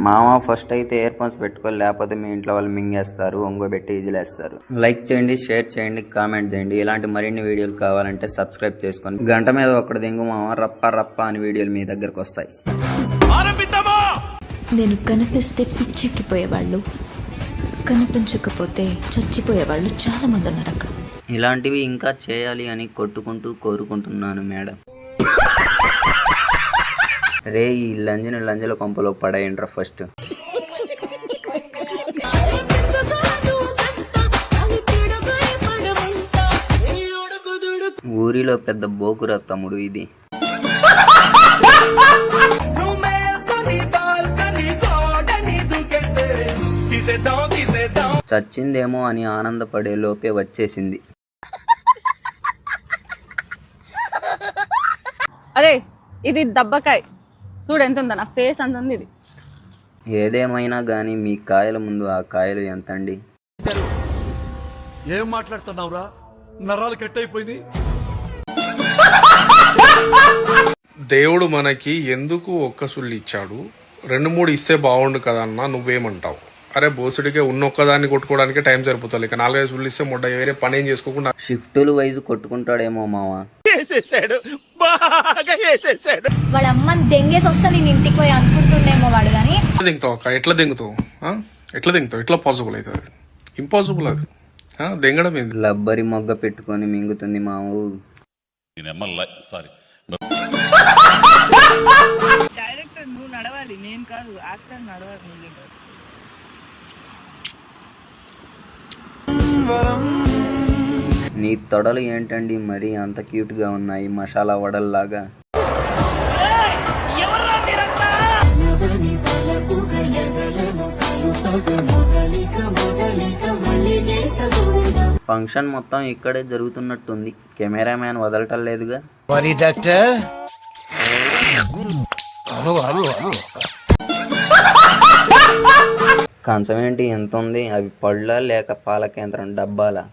మామ ఫస్ట్ అయితే ear phones పెట్టుకోవాలి, లేకపోతే మీ ఇంట్లో వాళ్ళు మింగేస్తారు, ఒంగోబెట్టి ఈజీలేస్తారు. లైక్ చేయండి, షేర్ చేయండి, కామెంట్ చేయండి. ఇలాంటి మరిన్ని వీడియోలు కావాలంటే సబ్స్క్రైబ్ చేసుకొని గంట మీద ఒక్కటి దింగు మామ, రప్ప రప్ప అని వీడియోలు మీ దగ్గరకు వస్తాయి. నేను కనిపిస్తే పిచ్చెక్కిపోయేవాళ్ళు, కనిపించకపోతే చచ్చిపోయేవాళ్ళు చాలా మంది ఉన్నారు అక్కడ. ఇలాంటివి ఇంకా చేయాలి అని కొట్టుకుంటూ కోరుకుంటున్నాను మేడం. రే ఈ లంజల కొంపలో పడేయండ్రా ఫస్ట్. ఊరిలో పెద్ద బోకురా తమ్ముడు ఇది. చచ్చిందేమో అని ఆనందపడే లోపే వచ్చేసింది. అరే ఇది దబ్బకాయ చూడు ఎంత ఉందా, నా ఫేస్ అంత ఉంది ఇది. ఏదేమైనా గానీ మీ కాయల ముందు ఆ కాయలు ఎంతండి? ఏం మాట్లాడుతున్నావురా, నరాలు కట్ అయిపోయింది. దేవుడు మనకి ఎందుకు ఒక్క సుళ్ళు ఇచ్చాడు, 2-3 ఇస్తే బాగుండు కదా అన్న, నువ్వేమంటావు? అరే బోసుడికే ఒక్కదాన్ని కొట్టుకోవడానికి టైం సరిపోతుంది, ఇక 4-5 సుళ్ళు ఇస్తే మొట్ట వేరే పని ఏం చేసుకోకుండా షిఫ్టులు వైజ్ కొట్టుకుంటాడేమో మావా. వాడు అమ్మని దెంగేసి వస్తా నేను ఇంటికి పోయి అనుకుంటుండేమో వాడు. కానీ దింగుతావు అక్క, ఎట్లా దింగుతావు? ఎట్లా పాసిబుల్ అవుతుంది? ఇంపాసిబుల్ అది. దెంగడం ఏంది? లబ్బరి మొగ్గ పెట్టుకొని మింగుతుంది మావు. డైరెక్టర్ నువ్వు నడవాలి, నేను కాదు. యాక్టర్ నడవాలి. నీ తొడలు ఏంటండి మరీ అంత క్యూట్ గా ఉన్నాయి, మసాలా వడల్లాగా. ఫంక్షన్ మొత్తం ఇక్కడే జరుగుతున్నట్టుంది, కెమెరామ్యాన్ వదలటం లేదుగా. కంచం ఏంటి ఎంత ఉంది? అవి పళ్ళ లేక పాల కేంద్రం డబ్బాలా?